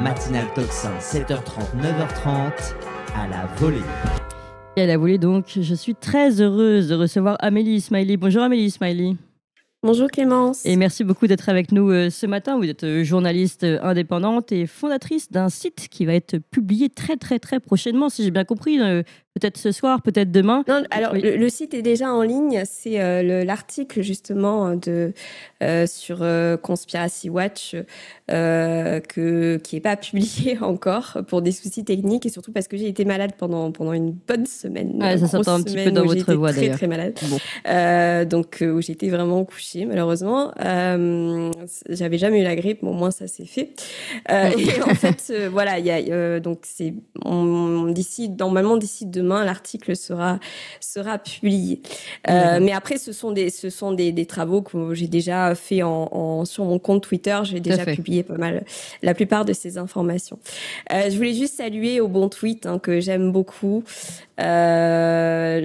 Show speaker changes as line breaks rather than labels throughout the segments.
matinale Tocsin, 7h30, 9h30, à la volée.
Et à la volée, donc, je suis très heureuse de recevoir Amélie Ismaili. Bonjour Amélie Ismaili.
Bonjour Clémence.
Et merci beaucoup d'être avec nous ce matin. Vous êtes journaliste indépendante et fondatrice d'un site qui va être publié très prochainement, si j'ai bien compris. Peut-être ce soir, peut-être demain.
Non, alors
oui.
le site est déjà en ligne. C'est l'article justement sur Conspiracy Watch qui n'est pas publié encore pour des soucis techniques et surtout parce que j'ai été malade pendant une bonne semaine.
Ouais, ça s'entend un petit peu dans votre voix d'ailleurs.
Très malade.
Bon.
Donc où j'étais vraiment couchée malheureusement. J'avais jamais eu la grippe, mais au moins ça s'est fait. Et en fait voilà, il y a donc c'est normalement d'ici demain l'article sera publié. Mais après ce sont des travaux que j'ai déjà fait sur mon compte Twitter. J'ai déjà publié pas mal la plupart de ces informations. Je voulais juste saluer Au Bon Tweet que j'aime beaucoup. J'ai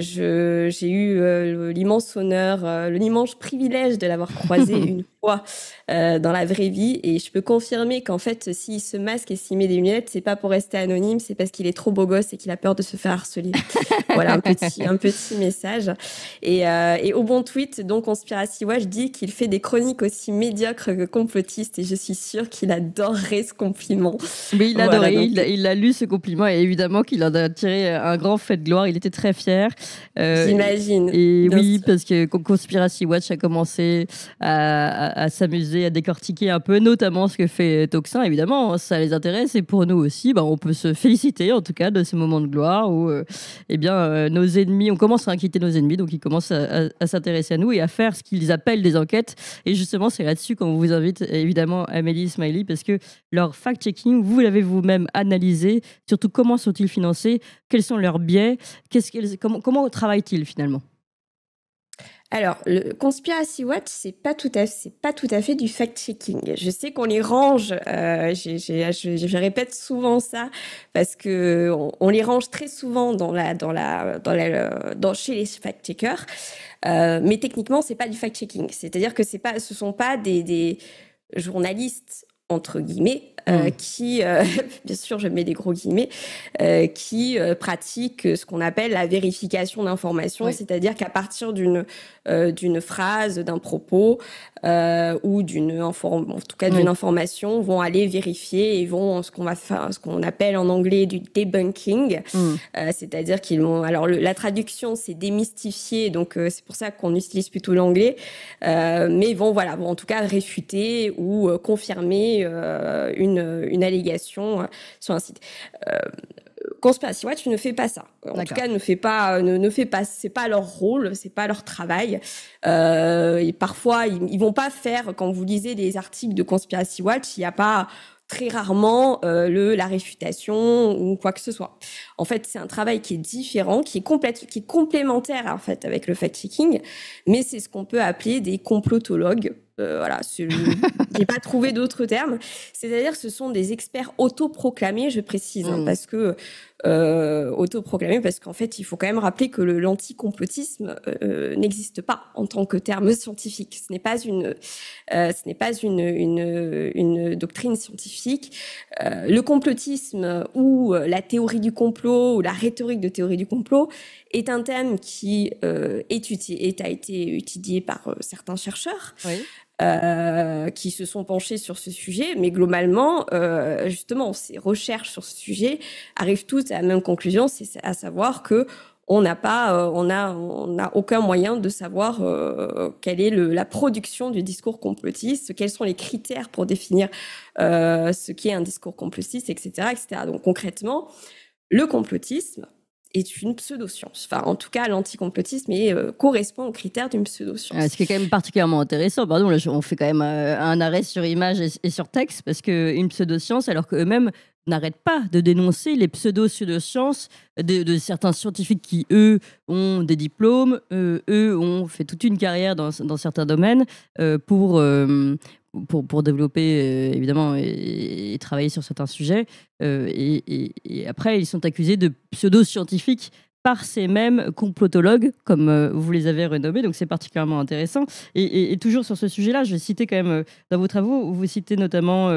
eu l'immense honneur, l'immense privilège de l'avoir croisé une fois dans la vraie vie, et je peux confirmer qu'en fait s'il se masque et s'il met des lunettes, c'est pas pour rester anonyme, c'est parce qu'il est trop beau gosse et qu'il a peur de se faire harceler. Voilà un petit message. Et Au Bon Tweet, donc Conspiracy Watch dit qu'il fait des chroniques aussi médiocres que complotistes, et je suis sûre qu'il adorerait ce compliment.
Mais il adorait, voilà, il a lu ce compliment et évidemment qu'il en a tiré un grand fait de gloire. Il était très fier.
J'imagine.
Et oui, parce que Conspiracy Watch a commencé à s'amuser, à décortiquer un peu, notamment ce que fait Tocsin. Évidemment, ça les intéresse, et pour nous aussi, on peut se féliciter en tout cas de ce moment de gloire où nos ennemis, on commence à inquiéter nos ennemis, donc ils commencent à s'intéresser à nous et à faire ce qu'ils appellent des enquêtes. Et justement, c'est là-dessus qu'on vous invite évidemment, Amélie Ismaili, parce que leur fact-checking, vous l'avez vous-même analysé. Surtout, comment sont-ils financés? Quels sont leurs biais? Comment travaillent-ils finalement?
Alors, le Conspiracy Watch, c'est pas tout à fait du fact-checking. Je sais qu'on les range, je répète souvent ça, parce que on les range très souvent chez les fact-checkers. Mais techniquement, c'est pas du fact-checking. C'est-à-dire que ce sont pas des journalistes entre guillemets, qui, bien sûr, je mets des gros guillemets, qui pratiquent ce qu'on appelle la vérification d'informations, oui. C'est-à-dire qu'à partir d'une phrase, d'un propos ou d'une information, vont aller vérifier et vont ce qu'on appelle en anglais du debunking, c'est-à-dire qu'ils vont. Alors la traduction, c'est démystifier, donc c'est pour ça qu'on utilise plutôt l'anglais, mais vont en tout cas réfuter ou confirmer une allégation sur un site. Conspiracy Watch ne fait pas ça. En tout cas, ne fait pas. C'est pas leur rôle, c'est pas leur travail. Et parfois, ils vont pas faire. Quand vous lisez des articles de Conspiracy Watch, il n'y a pas très rarement la réfutation ou quoi que ce soit. En fait, c'est un travail qui est différent, qui est complémentaire en fait avec le fact-checking, mais c'est ce qu'on peut appeler des complotologues. Voilà, j'ai pas trouvé d'autres termes. C'est-à-dire que ce sont des experts autoproclamés, je précise, parce que autoproclamés, parce qu'en fait, il faut quand même rappeler que l'anticomplotisme n'existe pas en tant que terme scientifique. Ce n'est pas une doctrine scientifique. Le complotisme ou la théorie du complot ou la rhétorique de théorie du complot est un thème qui a été étudié par certains chercheurs. Oui. Qui se sont penchés sur ce sujet, mais globalement, justement, ces recherches sur ce sujet arrivent toutes à la même conclusion, c'est à savoir que on n'a aucun moyen de savoir quelle est la production du discours complotiste, quels sont les critères pour définir ce qu'est un discours complotiste, etc., etc. Donc concrètement, le complotisme est une pseudo-science. Enfin, en tout cas, l'anticomplotisme correspond aux critères d'une pseudo-science.
Ce qui est quand même particulièrement intéressant. Pardon, là, on fait quand même un arrêt sur image et sur texte, parce qu'une pseudo-science, alors qu'eux-mêmes n'arrêtent pas de dénoncer les pseudo-sciences de certains scientifiques qui, eux, ont des diplômes, eux ont fait toute une carrière dans certains domaines pour développer, évidemment, et travailler sur certains sujets. Et après, ils sont accusés de pseudo-scientifiques par ces mêmes complotologues, comme vous les avez renommés. Donc c'est particulièrement intéressant. Et toujours sur ce sujet-là, je vais citer quand même, dans vos travaux, vous citez notamment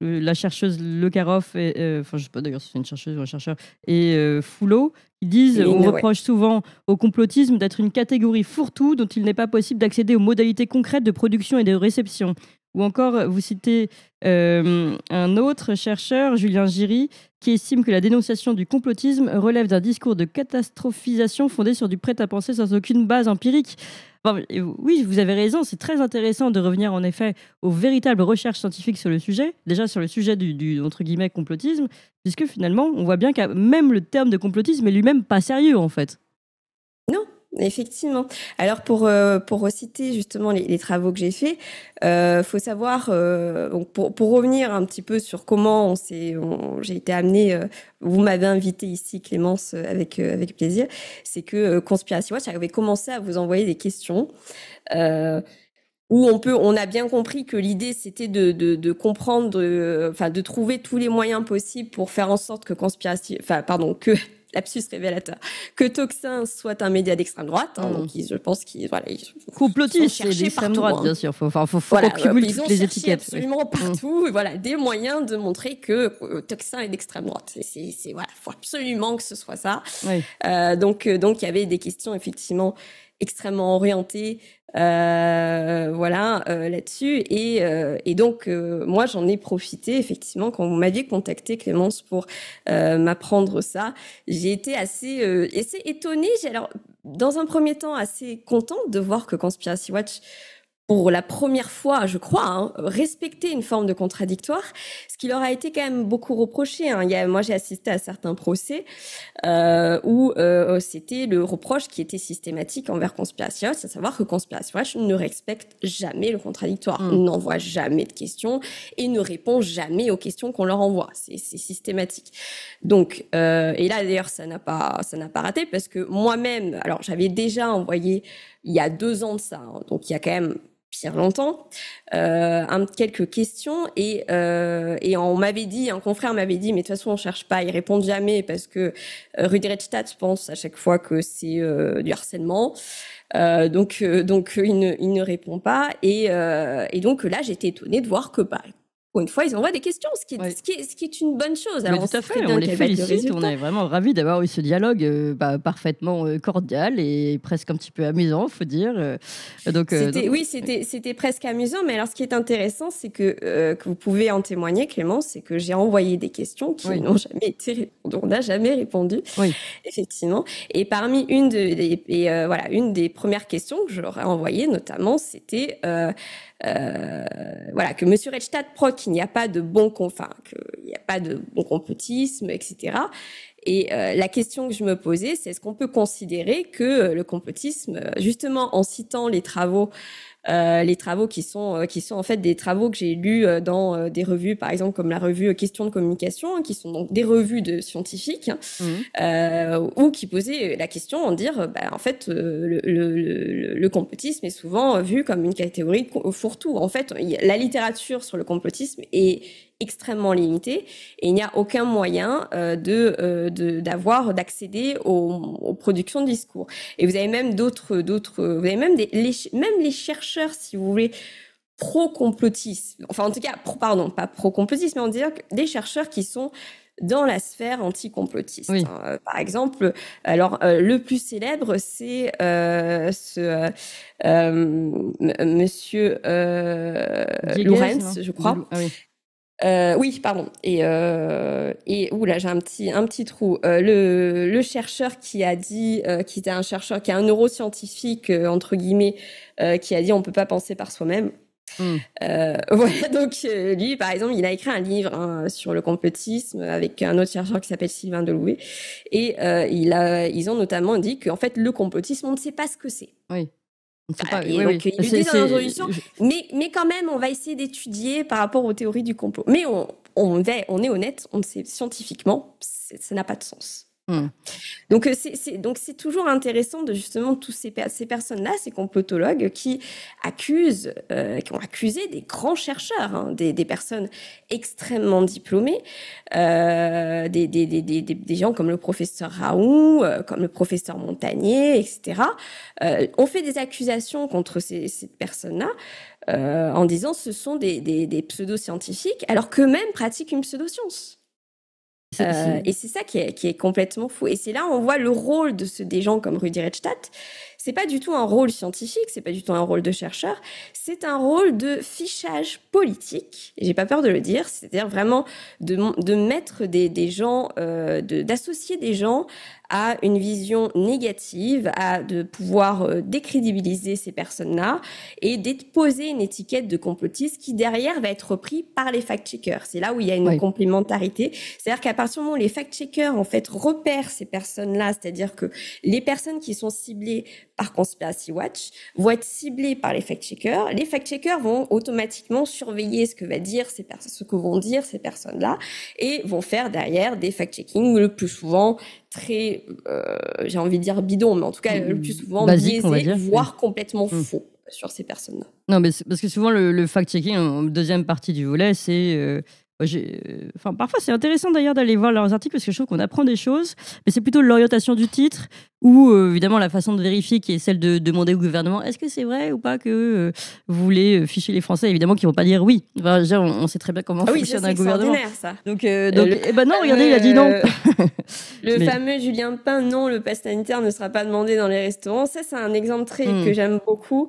la chercheuse Le Caroff, enfin je sais pas d'ailleurs si c'est une chercheuse ou un chercheur, et Foulot, qui disent on reproche souvent au complotisme d'être une catégorie fourre-tout dont il n'est pas possible d'accéder aux modalités concrètes de production et de réception. Ou encore, vous citez un autre chercheur, Julien Giry, qui estime que la dénonciation du complotisme relève d'un discours de catastrophisation fondé sur du prêt-à-penser sans aucune base empirique. Enfin, oui, vous avez raison, c'est très intéressant de revenir en effet aux véritables recherches scientifiques sur le sujet, déjà sur le sujet du entre guillemets complotisme, puisque finalement, on voit bien que même le terme de complotisme est lui-même pas sérieux en fait.
Non, effectivement. Alors pour reciter justement les travaux que j'ai faits, faut savoir, donc pour revenir un petit peu sur comment j'ai été amenée, vous m'avez invité ici Clémence avec plaisir, c'est que Conspiracy Watch avait commencé à vous envoyer des questions. Où on a bien compris que l'idée c'était de comprendre, de trouver tous les moyens possibles pour faire en sorte que que lapsus révélateur, que Toxin soit un média d'extrême droite. Donc je pense qu'ils
complotiste et d'extrême droite, bien sûr. Faut qu'on cumule toutes les étiquettes.
Absolument partout. Voilà, des moyens de montrer que Toxin est d'extrême droite. Faut absolument que ce soit ça.
Oui.
Donc il y avait des questions effectivement extrêmement orientées là-dessus et donc moi j'en ai profité effectivement quand vous m'aviez contacté Clémence pour m'apprendre ça. J'ai été assez étonnée, alors dans un premier temps assez contente de voir que Conspiracy Watch pour la première fois, je crois, respecter une forme de contradictoire, ce qui leur a été quand même beaucoup reproché. Moi, j'ai assisté à certains procès où c'était le reproche qui était systématique envers Conspiracy Watch, à savoir que Conspiracy Watch ne respecte jamais le contradictoire, n'envoie jamais de questions et ne répond jamais aux questions qu'on leur envoie. C'est systématique. Donc, et là d'ailleurs, ça n'a pas raté parce que moi-même, alors j'avais déjà envoyé il y a 2 ans de ça, donc il y a quand même pire longtemps, quelques questions et on m'avait dit, un confrère m'avait dit, mais de toute façon on cherche pas, ils répondent jamais parce que Rudi Redstadt pense à chaque fois que c'est du harcèlement, donc il ne répond pas et donc là j'étais étonnée de voir que pour une fois, ils envoient des questions, ce qui est une bonne chose.
Alors, tout à fait, on les félicite, on est vraiment ravis d'avoir eu ce dialogue parfaitement cordial et presque un petit peu amusant, il faut dire.
Oui, c'était presque amusant, mais alors ce qui est intéressant, c'est que vous pouvez en témoigner, Clémence, c'est que j'ai envoyé des questions qui n'ont jamais été répondues, on n'a jamais répondu, effectivement. Et parmi une des premières questions que j'aurais envoyées, notamment, c'était... que Monsieur Redstadt proc qu'il n'y a pas de bon complotisme, etc. Et la question que je me posais, c'est est-ce qu'on peut considérer que le complotisme, justement en citant les travaux qui sont en fait des travaux que j'ai lus dans des revues, par exemple comme la revue Questions de communication, qui sont donc des revues de scientifiques, ou qui posaient la question en dire, en fait, le complotisme est souvent vu comme une catégorie fourre-tout. En fait, la littérature sur le complotisme est extrêmement limitée et il n'y a aucun moyen d'accéder aux productions de discours. Et vous avez même même les chercheurs, si vous voulez, pro-complotistes, enfin en tout cas, pas pro-complotistes, mais on dirait que des chercheurs qui sont dans la sphère anti-complotiste. Oui. Par exemple, le plus célèbre, c'est Monsieur Lorenz, je crois. Ah oui. Oui, pardon. Et là j'ai un petit trou. Le chercheur qui a dit, qui était un chercheur, qui est un neuroscientifique entre guillemets, qui a dit on peut pas penser par soi-même. Voilà, donc lui, par exemple, il a écrit un livre sur le complotisme avec un autre chercheur qui s'appelle Sylvain Delouvet, et ils ont notamment dit qu'en fait le complotisme, on ne sait pas ce que c'est.
Oui.
Il le dit dans l'introduction, mais quand même, on va essayer d'étudier par rapport aux théories du complot. Mais on est honnête, on sait scientifiquement, ça n'a pas de sens. Donc c'est toujours intéressant de justement tous ces personnes-là, ces complotologues qui ont accusé des grands chercheurs, hein, des personnes extrêmement diplômées, des gens comme le professeur Raoult, comme le professeur Montagnier, etc. On fait des accusations contre ces personnes-là en disant ce sont des pseudo-scientifiques, alors qu'eux-mêmes pratiquent une pseudo-science. Et c'est ça qui est complètement fou. Et c'est là où on voit le rôle des gens comme Rudi Reichstadt. C'est pas du tout un rôle scientifique, c'est pas du tout un rôle de chercheur, c'est un rôle de fichage politique. Et j'ai pas peur de le dire, c'est-à-dire vraiment de mettre des gens, d'associer des gens à une vision négative, de pouvoir décrédibiliser ces personnes-là et d'poser une étiquette de complotiste qui derrière va être repris par les fact-checkers. C'est là où il y a une complémentarité. C'est-à-dire qu'à partir du moment où les fact-checkers en fait repèrent ces personnes-là, c'est-à-dire que les personnes qui sont ciblées par Conspiracy Watch vont être ciblées par les fact-checkers. Les fact-checkers vont automatiquement surveiller ce que vont dire ces personnes-là et vont faire derrière des fact-checking le plus souvent très, j'ai envie de dire bidon, mais en tout cas le plus souvent
basique,
biaisé, voire complètement faux sur ces personnes-là.
Non, mais parce que souvent le fact-checking en deuxième partie du volet, c'est parfois c'est intéressant d'ailleurs d'aller voir leurs articles parce que je trouve qu'on apprend des choses, mais c'est plutôt l'orientation du titre ou évidemment la façon de vérifier qui est celle de demander au gouvernement est-ce que c'est vrai ou pas que vous voulez ficher les Français, évidemment qu'ils vont pas dire oui. Enfin, on sait très bien comment fonctionne un gouvernement.
Ça.
Donc non, regardez, il a dit non.
Fameux Julien Pain, non, le pass sanitaire ne sera pas demandé dans les restaurants. Ça, c'est un exemple que j'aime beaucoup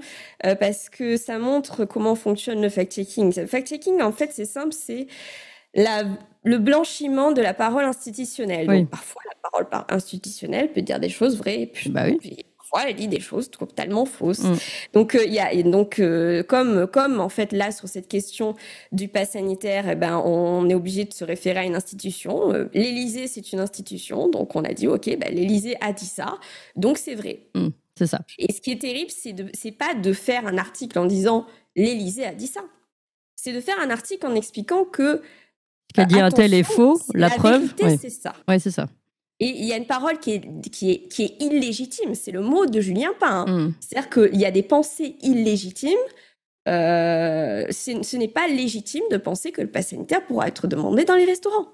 parce que ça montre comment fonctionne le fact-checking. Le fact-checking, en fait, c'est simple, c'est le blanchiment de la parole institutionnelle. Donc, parfois, la parole institutionnelle peut dire des choses vraies, et puis parfois, elle dit des choses totalement fausses. Donc, comme en fait, là, sur cette question du pass sanitaire, on est obligé de se référer à une institution. L'Élysée, c'est une institution. Donc, on a dit, OK, l'Élysée a dit ça. Donc, c'est vrai.
C'est ça.
Et ce qui est terrible, c'est pas de faire un article en disant l'Élysée a dit ça. C'est de faire un article en expliquant que
ce qu'a dit un tel est faux, la preuve.
Vérité, c'est ça.
Ouais, c'est ça.
Et il y a une parole qui est illégitime. C'est le mot de Julien Pain. Hein. C'est-à-dire qu'il y a des pensées illégitimes. Ce n'est pas légitime de penser que le pass sanitaire pourra être demandé dans les restaurants.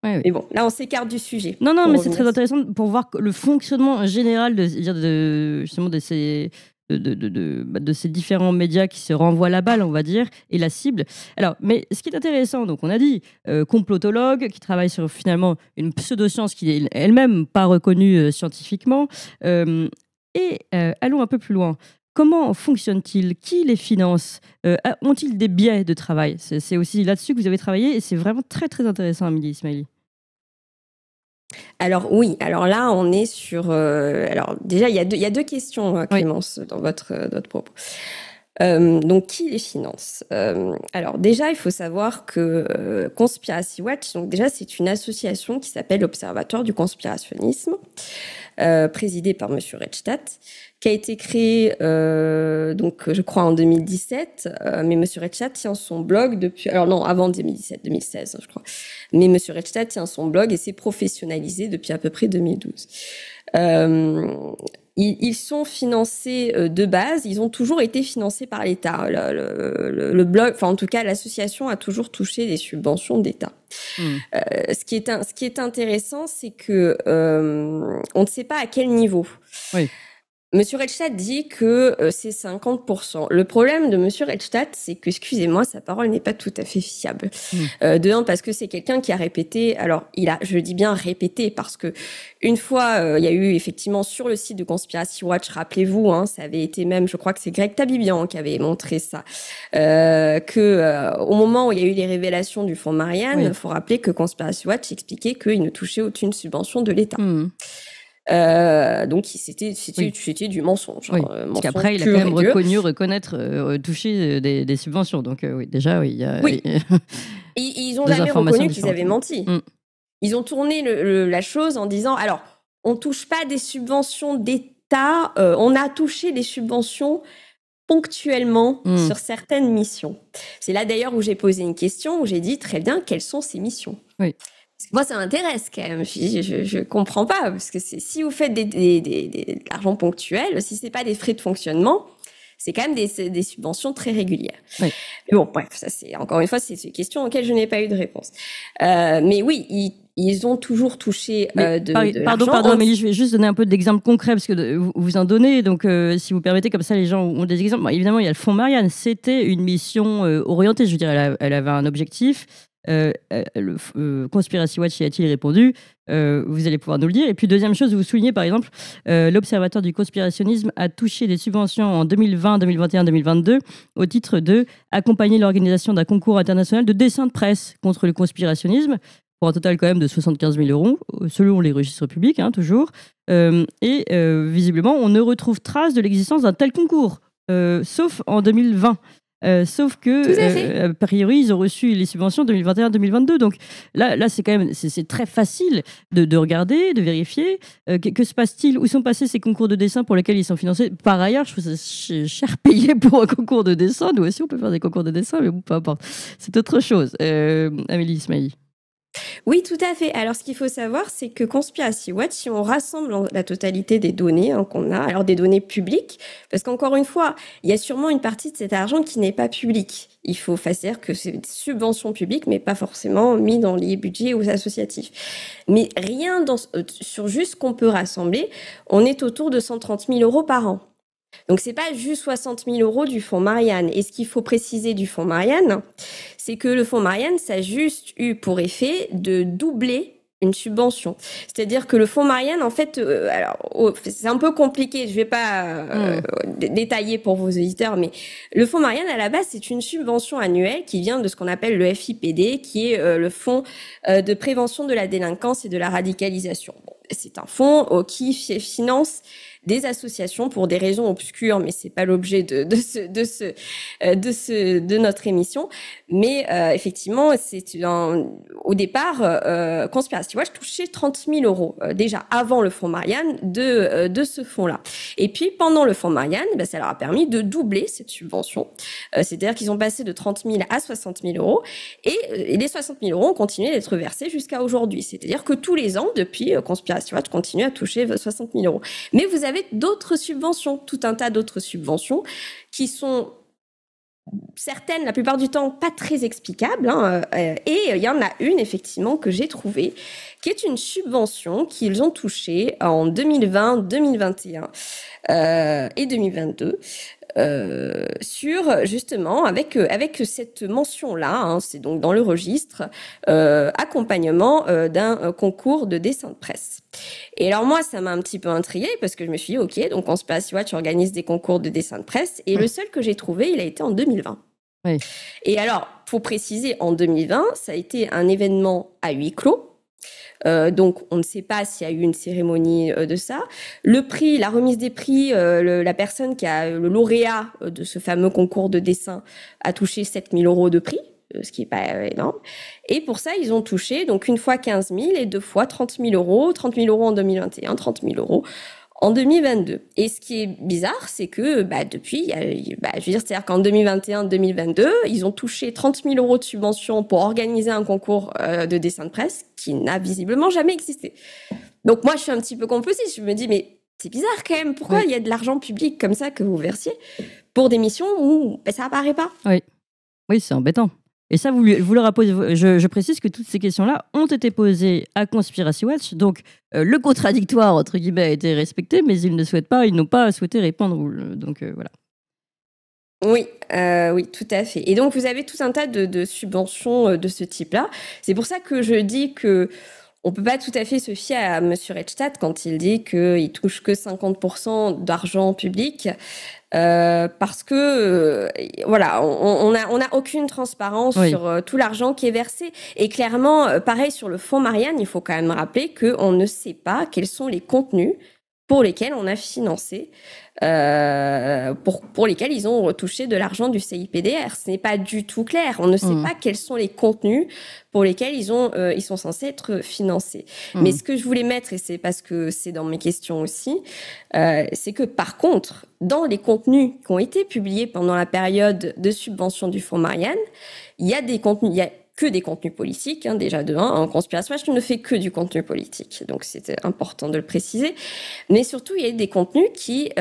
Mais bon, là, on s'écarte du sujet.
Non, mais c'est très intéressant pour voir le fonctionnement général justement de ces différents médias qui se renvoient la balle, on va dire, et la cible. Alors, mais ce qui est intéressant, donc on a dit complotologue qui travaille sur finalement une pseudo-science qui est elle-même pas reconnue scientifiquement. Allons un peu plus loin. Comment fonctionne-t-il? Qui les finance? Ont-ils des biais de travail? C'est aussi là-dessus que vous avez travaillé et c'est vraiment très très intéressant, Amélie Ismaili.
Alors oui, alors là on est sur... alors déjà il y a deux questions, Clémence, dans votre propos. Donc qui les finance? Alors déjà il faut savoir que Conspiracy Watch, donc déjà c'est une association qui s'appelle l'Observatoire du conspirationnisme, présidée par Monsieur Reichstadt, qui a été créé donc je crois en 2017, mais Monsieur Reichstadt tient son blog depuis, alors non, avant 2016 je crois, mais Monsieur Reichstadt tient son blog et s'est professionnalisé depuis à peu près 2012. Ils sont financés de base, ils ont toujours été financés par l'État. Le blog, enfin en tout cas l'association a toujours touché des subventions d'État. Ce qui est intéressant, c'est que on ne sait pas à quel niveau.
Oui.
Monsieur Reichstadt dit que c'est 50%. Le problème de Monsieur Reichstadt, c'est que, excusez-moi, sa parole n'est pas tout à fait fiable. De un, parce que c'est quelqu'un qui a répété, alors je dis bien répété, parce que une fois, il y a eu effectivement sur le site de Conspiracy Watch, rappelez-vous, hein, ça avait été même, je crois que c'est Greg Tabibian qui avait montré ça, au moment où il y a eu les révélations du fonds Marianne, il faut rappeler que Conspiracy Watch expliquait qu'il ne touchait aucune subvention de l'État. Donc c'était du mensonge.
Parce qu'après il a quand même reconnaître toucher des subventions. Donc oui, déjà oui.
Ils ont jamais reconnu qu'ils avaient menti. Ils ont tourné la chose en disant alors on touche pas des subventions d'État, on a touché des subventions ponctuellement sur certaines missions. C'est là d'ailleurs où j'ai posé une question où j'ai dit très bien quelles sont ces missions. Moi, ça m'intéresse quand même. Je comprends pas, parce que si vous faites de l'argent ponctuel, si c'est pas des frais de fonctionnement, c'est quand même des subventions très régulières.
Oui.
Mais bon, bref, ça c'est encore une fois, c'est une question auxquelles je n'ai pas eu de réponse. Mais oui, ils ont toujours touché de l'argent.
Pardon, Amélie, je vais juste donner un peu d'exemples concrets parce que vous en donnez. Donc, si vous permettez, comme ça, les gens ont des exemples. Bon, évidemment, il y a le Fonds Marianne. C'était une mission orientée. Je veux dire, elle avait un objectif. Conspiracy Watch y a-t-il répondu? Vous allez pouvoir nous le dire. Et puis, deuxième chose, vous soulignez par exemple, l'Observatoire du conspirationnisme a touché des subventions en 2020, 2021, 2022 au titre de accompagner l'organisation d'un concours international de dessin de presse contre le conspirationnisme, pour un total quand même de 75 000 euros, selon les registres publics, hein, toujours. Visiblement, on ne retrouve trace de l'existence d'un tel concours, sauf en 2020. Sauf que, a priori, ils ont reçu les subventions 2021-2022. Donc là, c'est quand même c'est très facile de regarder, de vérifier. Que se passe-t-il? Où sont passés ces concours de dessin pour lesquels ils sont financés? Par ailleurs, je trouve ça cher payé pour un concours de dessin. Nous aussi, on peut faire des concours de dessin, mais bon, peu importe. C'est autre chose. Amélie Ismaili.
Oui, tout à fait. Alors, ce qu'il faut savoir, c'est que Conspiracy Watch, si on rassemble la totalité des données qu'on a, alors des données publiques, parce qu'encore une fois, il y a sûrement une partie de cet argent qui n'est pas public. Il faut faire dire que c'est des subventions publiques, mais pas forcément mis dans les budgets ou associatifs. Mais rien sur juste ce qu'on peut rassembler, on est autour de 130 000 euros par an. Donc, c'est pas juste 60 000 euros du fonds Marianne. Et ce qu'il faut préciser du fonds Marianne, c'est que le fonds Marianne, ça a juste eu pour effet de doubler une subvention. C'est-à-dire que le fonds Marianne, en fait, c'est un peu compliqué, je vais pas détailler pour vos auditeurs, mais le fonds Marianne, à la base, c'est une subvention annuelle qui vient de ce qu'on appelle le FIPD, qui est le fonds de prévention de la délinquance et de la radicalisation. Bon, c'est un fonds qui finance des associations pour des raisons obscures, mais c'est pas l'objet de notre émission. Mais effectivement, au départ, Conspiracy Watch touchait 30 000 euros déjà avant le fonds Marianne de ce fonds-là. Et puis pendant le fonds Marianne, ça leur a permis de doubler cette subvention. C'est-à-dire qu'ils ont passé de 30 000 à 60 000 euros, et les 60 000 euros ont continué d'être versés jusqu'à aujourd'hui. C'est-à-dire que tous les ans, depuis, Conspiracy Watch continue à toucher 60 000 euros. Mais vous avez d'autres subventions, tout un tas d'autres subventions qui sont certaines, la plupart du temps, pas très explicables. Et il y en a une, effectivement, que j'ai trouvée, qui est une subvention qu'ils ont touchée en 2020, 2021 et 2022. Sur justement avec cette mention-là, c'est donc dans le registre accompagnement d'un concours de dessin de presse. Et alors moi, ça m'a un petit peu intriguée parce que je me suis dit, ok, donc Conspiracy Watch organise des concours de dessin de presse, et le seul que j'ai trouvé, il a été en 2020.
Oui.
Et alors, pour préciser, en 2020, ça a été un événement à huis clos. Donc, on ne sait pas s'il y a eu une cérémonie de ça. Le prix, la remise des prix, la personne qui a le lauréat de ce fameux concours de dessin a touché 7 000 euros de prix, ce qui n'est pas énorme. Et pour ça, ils ont touché donc une fois 15 000 et deux fois 30 000 euros. 30 000 euros en 2021, 30 000 euros en 2022. Et ce qui est bizarre, c'est que depuis, c'est-à-dire qu'en 2021-2022, ils ont touché 30 000 euros de subvention pour organiser un concours de dessin de presse qui n'a visiblement jamais existé. Donc moi, je suis un petit peu compulsive. Je me dis, mais c'est bizarre quand même. Pourquoi il y a de l'argent public comme ça que vous versiez pour des missions où ça apparaît pas?
Oui, c'est embêtant. Et ça, vous leur posé. Je précise que toutes ces questions-là ont été posées à Conspiracy Watch. Donc, le contradictoire, entre guillemets, a été respecté, mais ils n'ont pas souhaité répondre. Donc, voilà.
Oui, tout à fait. Et donc, vous avez tout un tas de subventions de ce type-là. C'est pour ça que je dis que on peut pas tout à fait se fier à Monsieur Reichstadt quand il dit qu'il touche que 50% d'argent public. Parce que on a aucune transparence sur tout l'argent qui est versé, et clairement pareil sur le fonds Marianne, il faut quand même rappeler que on ne sait pas quels sont les contenus pour lesquels on a financé, pour lesquels ils ont retouché de l'argent du CIPDR. Ce n'est pas du tout clair. On ne sait pas quels sont les contenus pour lesquels ils sont censés être financés. Mais ce que je voulais mettre, et c'est parce que c'est dans mes questions aussi, c'est que par contre, dans les contenus qui ont été publiés pendant la période de subvention du fonds Marianne, il y a des contenus, que des contenus politiques, déjà de 1. Conspiration Watch ne fait que du contenu politique, donc c'était important de le préciser. Mais surtout, il y a des contenus qui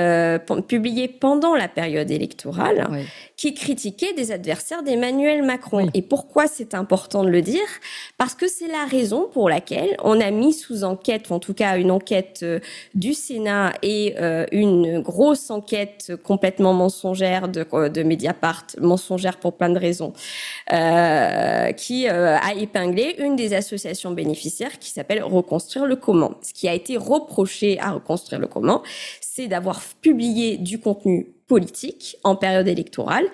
publiés pendant la période électorale, qui critiquaient des adversaires d'Emmanuel Macron. Et pourquoi c'est important de le dire? Parce que c'est la raison pour laquelle on a mis sous enquête, en tout cas une enquête du Sénat et une grosse enquête complètement mensongère de Mediapart, mensongère pour plein de raisons, qui a épinglé une des associations bénéficiaires qui s'appelle Reconstruire le Comment. Ce qui a été reproché à Reconstruire le Comment, c'est d'avoir publié du contenu politique en période électorale,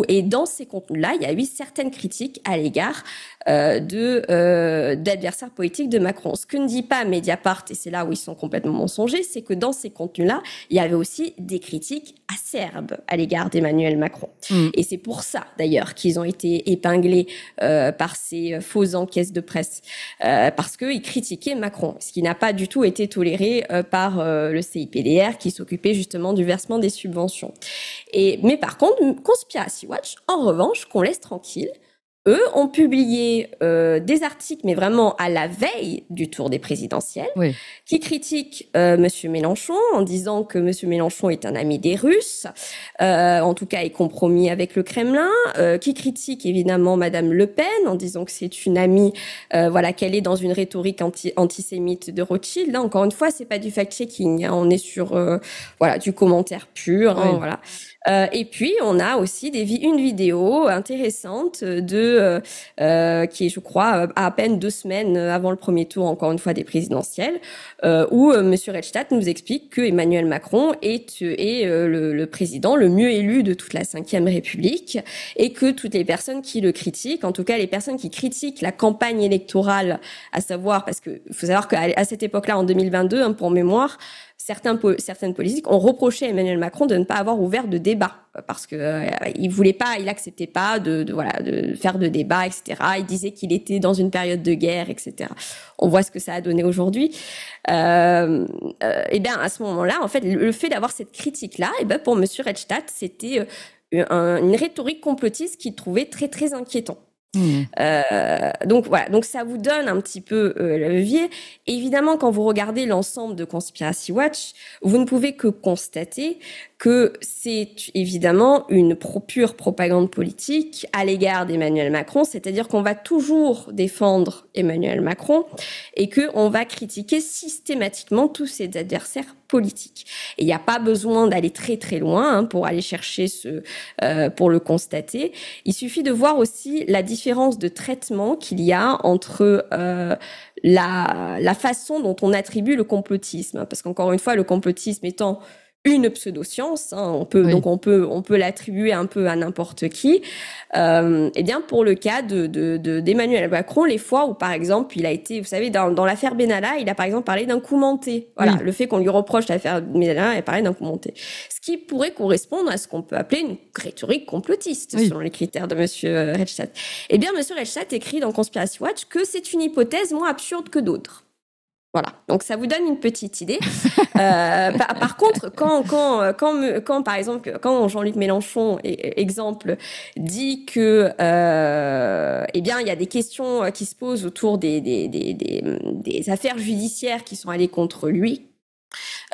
et dans ces contenus-là, il y a eu certaines critiques à l'égard d'adversaires politiques de Macron. Ce que ne dit pas Mediapart, et c'est là où ils sont complètement mensongers, c'est que dans ces contenus-là, il y avait aussi des critiques acerbes à l'égard d'Emmanuel Macron. Et c'est pour ça, d'ailleurs, qu'ils ont été épinglés par ces fausses enquêtes de presse, parce qu'ils critiquaient Macron, ce qui n'a pas du tout été toléré par le CIPDR, qui s'occupait justement du versement des subventions. Mais par contre, Conspiracy Watch, en revanche, qu'on laisse tranquille, eux ont publié des articles, mais vraiment à la veille du tour des présidentielles, qui critiquent Monsieur Mélenchon en disant que Monsieur Mélenchon est un ami des Russes, en tout cas est compromis avec le Kremlin, qui critiquent évidemment Madame Le Pen en disant que c'est une amie, qu'elle est dans une rhétorique antisémite de Rothschild. Là, encore une fois, c'est pas du fact-checking, on est sur du commentaire pur, voilà. Et puis, on a aussi une vidéo intéressante qui est, je crois, à peine 2 semaines avant le premier tour, encore une fois, des présidentielles, où Monsieur Reichstadt nous explique que Emmanuel Macron est le président le mieux élu de toute la Ve République, et que toutes les personnes qui le critiquent, en tout cas les personnes qui critiquent la campagne électorale, à savoir, parce que faut savoir qu'à cette époque-là, en 2022, pour mémoire, certaines politiques ont reproché à Emmanuel Macron de ne pas avoir ouvert de débat parce que il acceptait pas de faire de débat, etc. Il disait qu'il était dans une période de guerre, etc. On voit ce que ça a donné aujourd'hui. Et bien à ce moment-là, en fait, le fait d'avoir cette critique-là, et ben pour Monsieur Reichstadt, c'était une rhétorique complotiste qu'il trouvait très très inquiétant. Donc voilà, donc ça vous donne un petit peu le levier. Évidemment, quand vous regardez l'ensemble de Conspiracy Watch, vous ne pouvez que constater que c'est évidemment une pure propagande politique à l'égard d'Emmanuel Macron, c'est-à-dire qu'on va toujours défendre Emmanuel Macron et qu'on va critiquer systématiquement tous ses adversaires politiques. Et il n'y a pas besoin d'aller très très loin pour aller chercher pour le constater. Il suffit de voir aussi la différence de traitement qu'il y a entre la façon dont on attribue le complotisme, parce qu'encore une fois, le complotisme étant une pseudo-science, on peut l'attribuer un peu à n'importe qui. Eh bien, pour le cas d'Emmanuel Macron, les fois où, par exemple, il a été, vous savez, dans l'affaire Benalla, il a par exemple parlé d'un coup monté. Voilà, le fait qu'on lui reproche l'affaire Benalla, il a parlé d'un coup monté. Ce qui pourrait correspondre à ce qu'on peut appeler une rhétorique complotiste, selon les critères de Monsieur Reichstadt. Eh bien, Monsieur Reichstadt écrit dans Conspiracy Watch que c'est une hypothèse moins absurde que d'autres. Voilà, donc ça vous donne une petite idée. Par contre, quand par exemple, quand Jean-Luc Mélenchon, exemple, dit que, eh bien, il y a des questions qui se posent autour des affaires judiciaires qui sont allées contre lui.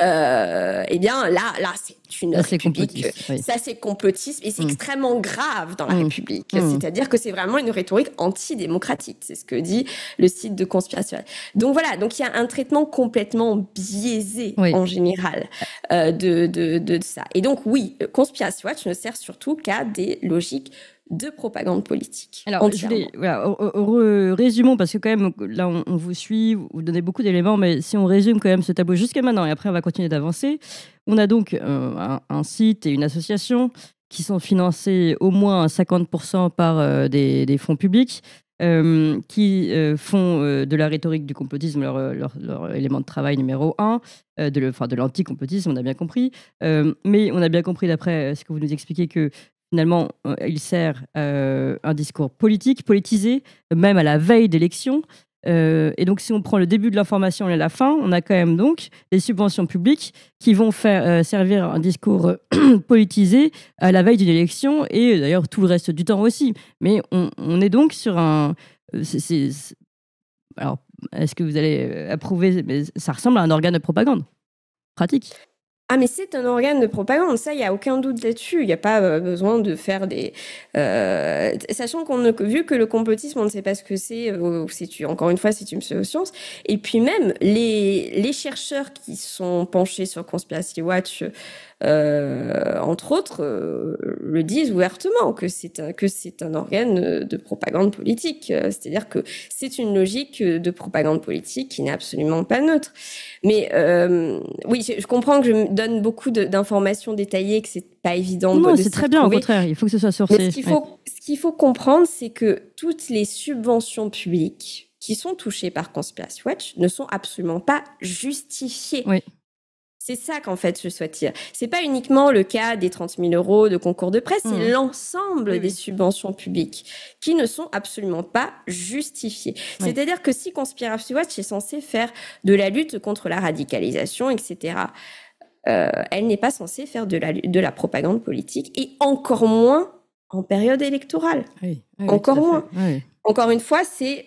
Eh bien là c'est une république, ça c'est complotisme et c'est extrêmement grave dans la République, c'est-à-dire que c'est vraiment une rhétorique antidémocratique, c'est ce que dit le site de Conspiration. Donc voilà, donc il y a un traitement complètement biaisé en général de ça. Et donc oui, Conspiration Watch ne sert surtout qu'à des logiques de propagande politique.
Alors, résumons, parce que quand même, là, on vous suit, vous donnez beaucoup d'éléments, mais si on résume quand même ce tableau jusqu'à maintenant, et après on va continuer d'avancer, on a donc un site et une association qui sont financés au moins à 50% par des fonds publics, qui font de la rhétorique du complotisme leur élément de travail numéro 1, de l'anticomplotisme, on a bien compris, mais on a bien compris d'après ce que vous nous expliquez que finalement, il sert un discours politique, politisé, même à la veille d'élections. Et donc, si on prend le début de l'information et la fin, on a quand même donc des subventions publiques qui vont faire servir un discours politisé à la veille d'une élection et d'ailleurs tout le reste du temps aussi. Mais on est donc sur un... Alors, est-ce que vous allez approuver? Mais ça ressemble à un organe de propagande pratique.
Ah, mais c'est un organe de propagande, ça, il n'y a aucun doute là-dessus. Il n'y a pas besoin de faire des... sachant vu que le complotisme, on ne sait pas ce que c'est, encore une fois, c'est une pseudo-science. Et puis même, les chercheurs qui sont penchés sur Conspiracy Watch, entre autres, le disent ouvertement, que c'est un organe de propagande politique. C'est-à-dire que c'est une logique de propagande politique qui n'est absolument pas neutre. Mais oui, je comprends que je donne beaucoup d'informations détaillées, que c'est pas évident.
Non, c'est très bien, au contraire, il faut que ce soit sourcé.
Mais ce qu'il faut comprendre, c'est que toutes les subventions publiques qui sont touchées par Conspiracy Watch ne sont absolument pas justifiées.
Oui.
C'est ça qu'en fait je souhaite dire. C'est pas uniquement le cas des 30 000 € de concours de presse, c'est l'ensemble des subventions publiques qui ne sont absolument pas justifiées. Oui. C'est-à-dire que si Conspiracy Watch est censé faire de la lutte contre la radicalisation, etc., elle n'est pas censée faire de la propagande politique et encore moins en période électorale. Oui, encore moins. Oui. Encore une fois, c'est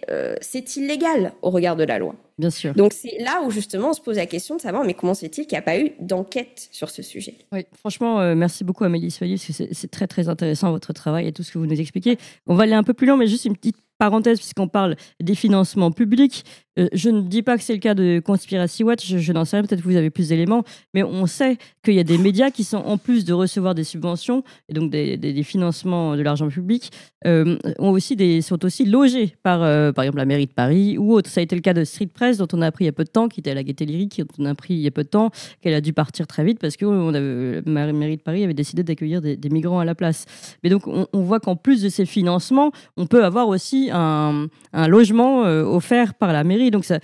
illégal au regard de la loi.
Bien sûr.
Donc c'est là où justement on se pose la question de savoir mais comment c'est-il qu'il n'y a pas eu d'enquête sur ce sujet.
Oui, franchement, merci beaucoup Amélie Soyer, parce que c'est très très intéressant votre travail et tout ce que vous nous expliquez. On va aller un peu plus loin, mais juste une petite parenthèse, puisqu'on parle des financements publics. Je ne dis pas que c'est le cas de Conspiracy Watch, je n'en sais rien, peut-être que vous avez plus d'éléments, mais on sait qu'il y a des médias qui sont, en plus de recevoir des subventions, et donc des financements de l'argent public, sont aussi logés par exemple la mairie de Paris ou autre. Ça a été le cas de Street Press, dont on a appris il y a peu de temps, qui était à la Gaîté Lyrique, dont on a appris il y a peu de temps qu'elle a dû partir très vite parce que la mairie de Paris avait décidé d'accueillir des migrants à la place. Mais donc on voit qu'en plus de ces financements, on peut avoir aussi un logement offert par la mairie. Donc ça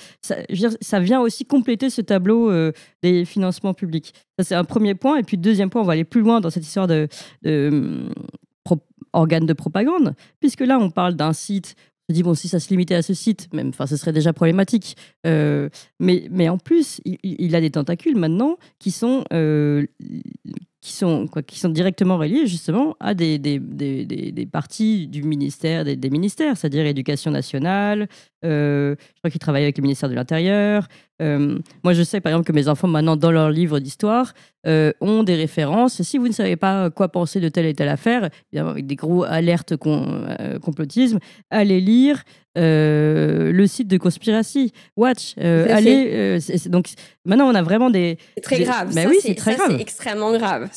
vient aussi compléter ce tableau des financements publics. Ça, c'est un premier point. Et puis, deuxième point, on va aller plus loin dans cette histoire organe de propagande, puisque là, on parle d'un site. Je dis, bon, si ça se limitait à ce site, ce serait déjà problématique. Mais en plus, il a des tentacules maintenant qui sont directement reliés justement à des parties du ministère, des ministères, c'est-à-dire Éducation nationale. Je crois qu'il travaille avec le ministère de l'Intérieur. Moi, je sais par exemple que mes enfants maintenant, dans leurs livres d'histoire, ont des références. Si vous ne savez pas quoi penser de telle et telle affaire, évidemment avec des gros alertes complotisme, allez lire le site de Conspiracy Watch. Donc maintenant, on a vraiment des...
C'est très grave.
Ben oui, c'est très grave.
C'est extrêmement grave.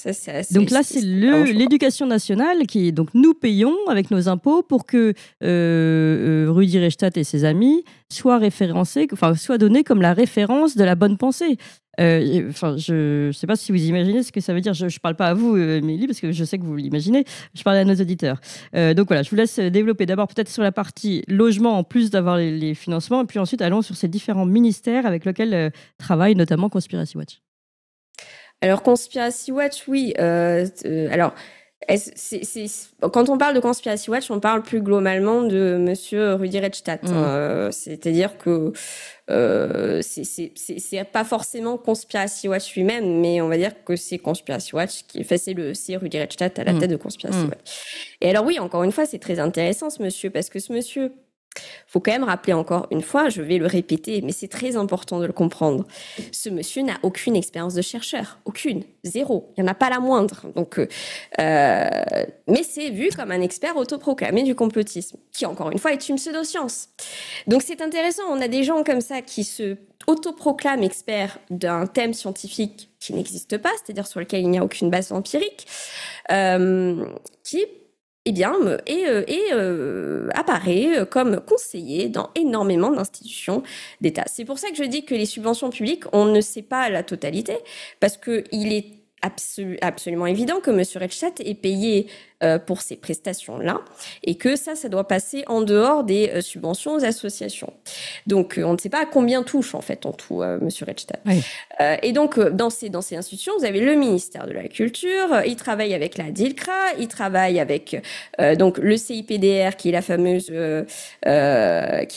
Donc là, c'est l'éducation nationale qui est... Donc nous payons avec nos impôts pour que Rudi Reichstadt et ses amis soient référencés, soient donnés comme la référence de la bonne pensée. Je ne sais pas si vous imaginez ce que ça veut dire. Je ne parle pas à vous, Émilie, parce que je sais que vous l'imaginez. Je parle à nos auditeurs. Donc voilà, je vous laisse développer d'abord peut-être sur la partie logement, en plus d'avoir les financements, et puis ensuite allons sur ces différents ministères avec lesquels travaille notamment Conspiracy Watch.
Alors Conspiracy Watch, oui. Quand on parle de Conspiracy Watch, on parle plus globalement de Monsieur Rudi Reichstadt. C'est-à-dire que c'est pas forcément Conspiracy Watch lui-même, mais on va dire que c'est Conspiracy Watch c'est Rudi Reichstadt à la tête de Conspiracy Watch. Et alors oui, encore une fois, c'est très intéressant ce monsieur, parce que ce monsieur, faut quand même rappeler encore une fois, je vais le répéter, mais c'est très important de le comprendre. Ce monsieur n'a aucune expérience de chercheur, aucune, zéro. Il n'y en a pas la moindre. Donc, mais c'est vu comme un expert autoproclamé du complotisme, qui encore une fois est une pseudo-science. Donc c'est intéressant, on a des gens comme ça qui se autoproclament experts d'un thème scientifique qui n'existe pas, c'est-à-dire sur lequel il n'y a aucune base empirique, qui apparaît comme conseiller dans énormément d'institutions d'État. C'est pour ça que je dis que les subventions publiques, on ne sait pas la totalité, parce qu'il est absolument évident que M. Redstadt est payé pour ces prestations-là et que ça doit passer en dehors des subventions aux associations. Donc, on ne sait pas à combien touche, en fait, en tout, M. Redstadt.
Oui.
Et donc, dans ces institutions, vous avez le ministère de la Culture, il travaille avec la DILCRA, il travaille avec donc le CIPDR, qui est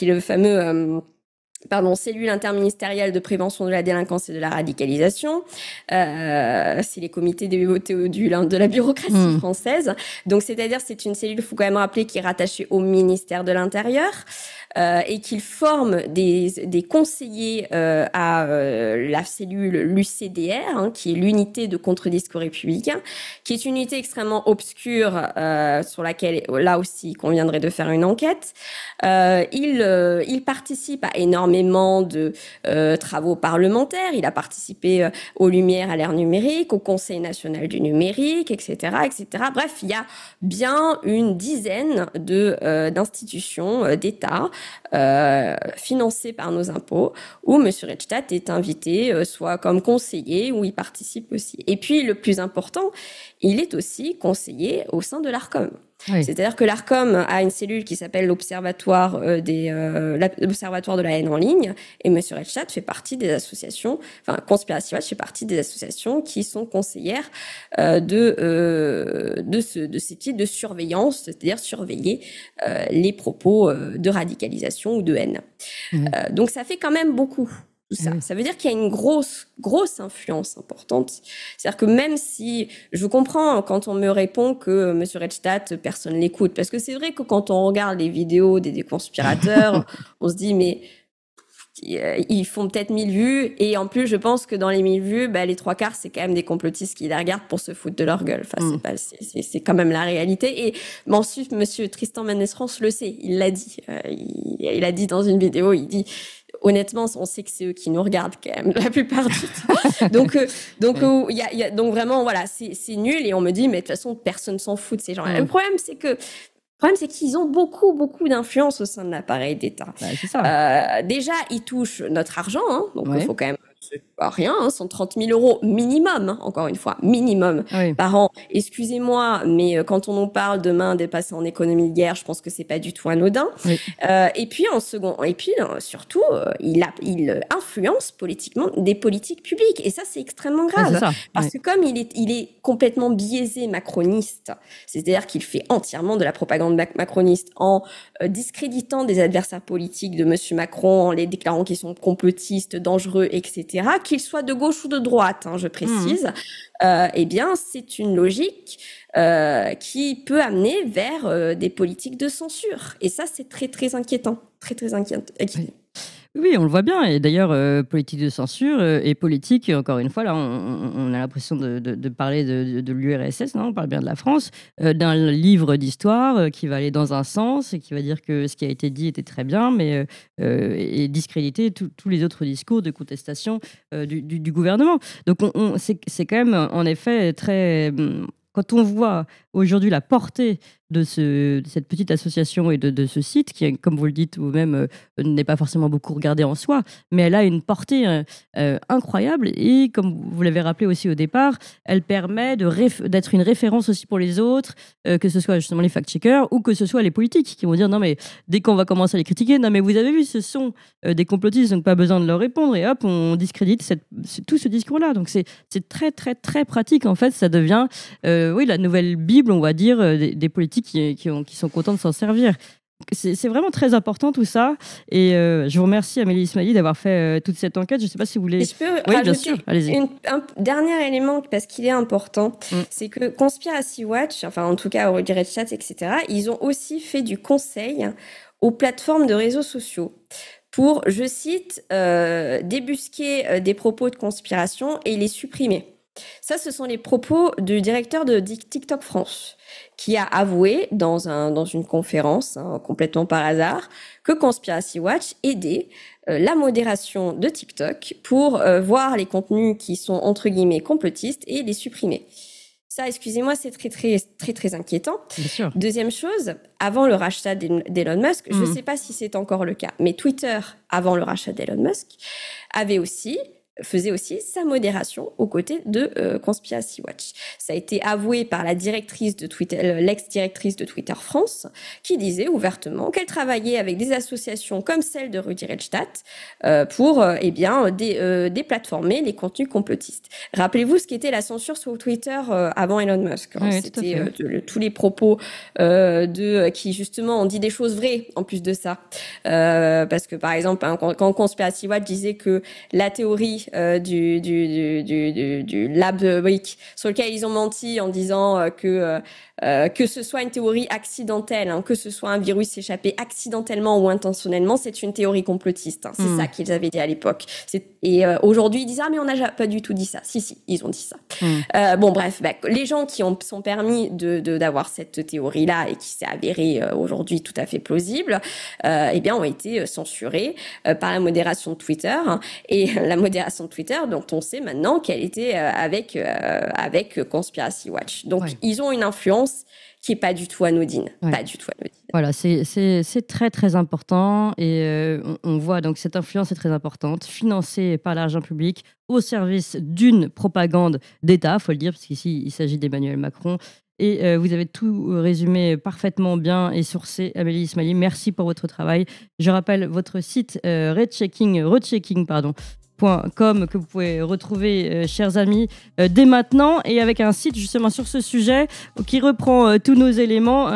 le fameux cellule interministérielle de prévention de la délinquance et de la radicalisation. C'est les comités des Théodules de la bureaucratie française. Donc, c'est-à-dire, c'est une cellule, il faut quand même rappeler, qui est rattachée au ministère de l'Intérieur et qu'il forme des conseillers à la cellule l'UCDR, qui est l'unité de contre-discours républicain, qui est une unité extrêmement obscure sur laquelle, là aussi, il conviendrait de faire une enquête. Il participe à énormément de travaux parlementaires. Il a participé aux Lumières à l'ère numérique, au Conseil national du numérique, etc., etc. Bref, il y a bien une dizaine d'institutions d'État financées par nos impôts où M. Redstadt est invité, soit comme conseiller, où il participe aussi. Et puis, le plus important, il est aussi conseiller au sein de l'ARCOM. Oui. C'est-à-dire que l'ARCOM a une cellule qui s'appelle l'Observatoire l'Observatoire de la haine en ligne, et M. Redstadt fait partie des associations, enfin Conspiracy Watch fait partie des associations qui sont conseillères de ces types de surveillance, c'est-à-dire surveiller les propos de radicalisation ou de haine. Donc ça fait quand même beaucoup. Ça veut dire qu'il y a une grosse influence importante. C'est-à-dire que même si je comprends quand on me répond que M. Redstadt, personne l'écoute, parce que c'est vrai que quand on regarde les vidéos des conspirateurs, on se dit mais ils font peut-être 1000 vues, et en plus je pense que dans les 1000 vues, les 3/4 c'est quand même des complotistes qui les regardent pour se foutre de leur gueule. Enfin, c'est quand même la réalité. Et ensuite, M. Tristan Mendes-France le sait, il l'a dit. Il a dit dans une vidéo, il dit honnêtement, on sait que c'est eux qui nous regardent quand même la plupart du temps. Donc vraiment, voilà, c'est nul. Et on me dit, mais de toute façon, personne s'en fout de ces gens-là. Le problème, c'est qu'ils ont beaucoup d'influence au sein de l'appareil d'État.
C'est ça.
Déjà, ils touchent notre argent, donc il faut quand même... C'est pas rien, 130 000 euros minimum, encore une fois, minimum par an. Excusez-moi, mais quand on nous parle demain de passer en économie de guerre, je pense que c'est pas du tout anodin. Et puis surtout, il influence politiquement des politiques publiques, et ça c'est extrêmement grave, parce que comme il est complètement biaisé macroniste, c'est-à-dire qu'il fait entièrement de la propagande macroniste en discréditant des adversaires politiques de Monsieur Macron, en les déclarant qu'ils sont complotistes, dangereux, etc., qu'ils soient de gauche ou de droite, je précise, eh bien, c'est une logique qui peut amener vers des politiques de censure. Et ça, c'est très inquiétant. Très inquiétant.
Oui, on le voit bien. Et d'ailleurs, politique de censure et politique, encore une fois, là, on a l'impression de parler de l'URSS, non ? On parle bien de la France, d'un livre d'histoire qui va aller dans un sens et qui va dire que ce qui a été dit était très bien, mais et discréditer tous les autres discours de contestation du gouvernement. Donc, c'est quand même, en effet, très... Quand on voit aujourd'hui la portée de cette petite association et de ce site, qui, comme vous le dites vous-même, n'est pas forcément beaucoup regardé en soi, mais elle a une portée incroyable, et comme vous l'avez rappelé aussi au départ, elle permet d'être une référence aussi pour les autres, que ce soit justement les fact-checkers ou que ce soit les politiques qui vont dire non mais dès qu'on va commencer à les critiquer, non mais vous avez vu, ce sont des complotistes, donc pas besoin de leur répondre, et hop, on discrédite tout ce discours-là. Donc c'est très pratique, en fait, ça devient la nouvelle Bible, on va dire, des politiques qui sont contents de s'en servir. C'est vraiment très important tout ça, et je vous remercie Amélie Ismaili d'avoir fait toute cette enquête. Je ne sais pas si vous voulez...
Je peux rajouter un dernier élément, parce qu'il est important, c'est que Conspiracy Watch, enfin en tout cas Rudy Redstadt, etc., ils ont aussi fait du conseil aux plateformes de réseaux sociaux pour, je cite, débusquer des propos de conspiration et les supprimer. Ça, ce sont les propos du directeur de TikTok France, qui a avoué dans une conférence, complètement par hasard, que Conspiracy Watch aidait la modération de TikTok pour voir les contenus qui sont entre guillemets complotistes et les supprimer. Ça, excusez-moi, c'est très inquiétant.
Bien sûr.
Deuxième chose, avant le rachat d'Elon Musk, je ne sais pas si c'est encore le cas, mais Twitter, avant le rachat d'Elon Musk, avait aussi faisait aussi sa modération aux côtés de Conspiracy Watch. Ça a été avoué par la directrice de Twitter, l'ex-directrice de Twitter France, qui disait ouvertement qu'elle travaillait avec des associations comme celle de Rudi Reichstadt pour déplatformer les contenus complotistes. Rappelez-vous ce qu'était la censure sur Twitter avant Elon Musk. Hein.
Oui,
c'était tous les propos qui justement ont dit des choses vraies en plus de ça. Parce que par exemple, quand Conspiracy Watch disait que la théorie du lab de briques sur lequel ils ont menti en disant que ce soit une théorie accidentelle, hein, que ce soit un virus échappé accidentellement ou intentionnellement, c'est une théorie complotiste. Hein. C'est ça qu'ils avaient dit à l'époque. Et aujourd'hui, ils disent « Ah, mais on n'a pas du tout dit ça. » Si, ils ont dit ça. Bon, bref, les gens qui sont permis d'avoir cette théorie-là et qui s'est avérée aujourd'hui tout à fait plausible, ont été censurés par la modération de Twitter. Hein, et la modération de Twitter, dont on sait maintenant qu'elle était avec Conspiracy Watch. Donc, ils ont une influence qui est pas du tout anodine. Pas du tout anodine.
Voilà, c'est très très important et on voit donc cette influence est très importante, financée par l'argent public au service d'une propagande d'État, faut le dire, parce qu'ici il s'agit d'Emmanuel Macron. Et vous avez tout résumé parfaitement bien et sourcé, Amélie Ismaili. Merci pour votre travail. Je rappelle votre site rechecking.com que vous pouvez retrouver, chers amis, dès maintenant, et avec un site justement sur ce sujet qui reprend tous nos éléments.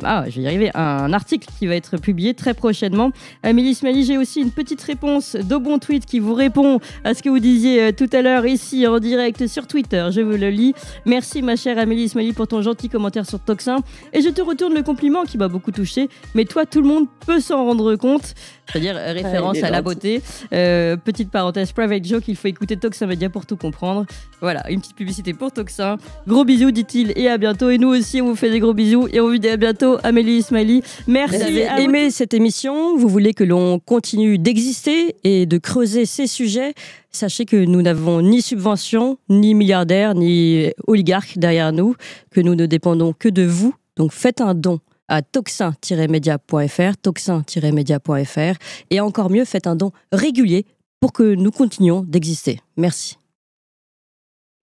Je vais y arriver. Un article qui va être publié très prochainement. Amélie Ismaili, j'ai aussi une petite réponse d'Aubon Tweet qui vous répond à ce que vous disiez tout à l'heure ici en direct sur Twitter. Je vous le lis. Merci ma chère Amélie Ismaili pour ton gentil commentaire sur Toxin. Et je te retourne le compliment qui m'a beaucoup touché. Mais toi, tout le monde peut s'en rendre compte. C'est-à-dire référence à la beauté. Petite parenthèse, private joke, il faut écouter Toxin Média pour tout comprendre. Voilà, une petite publicité pour Toxin. Gros bisous, dit-il, et à bientôt. Et nous aussi, on vous fait des gros bisous. Et on vous dit à bientôt, Amélie Ismaili. Merci.
Vous avez aimé cette émission, vous voulez que l'on continue d'exister et de creuser ces sujets, sachez que nous n'avons ni subvention, ni milliardaires, ni oligarques derrière nous, que nous ne dépendons que de vous. Donc faites un don à toxin-media.fr, toxin-media.fr, et encore mieux, faites un don régulier pour que nous continuions d'exister. Merci.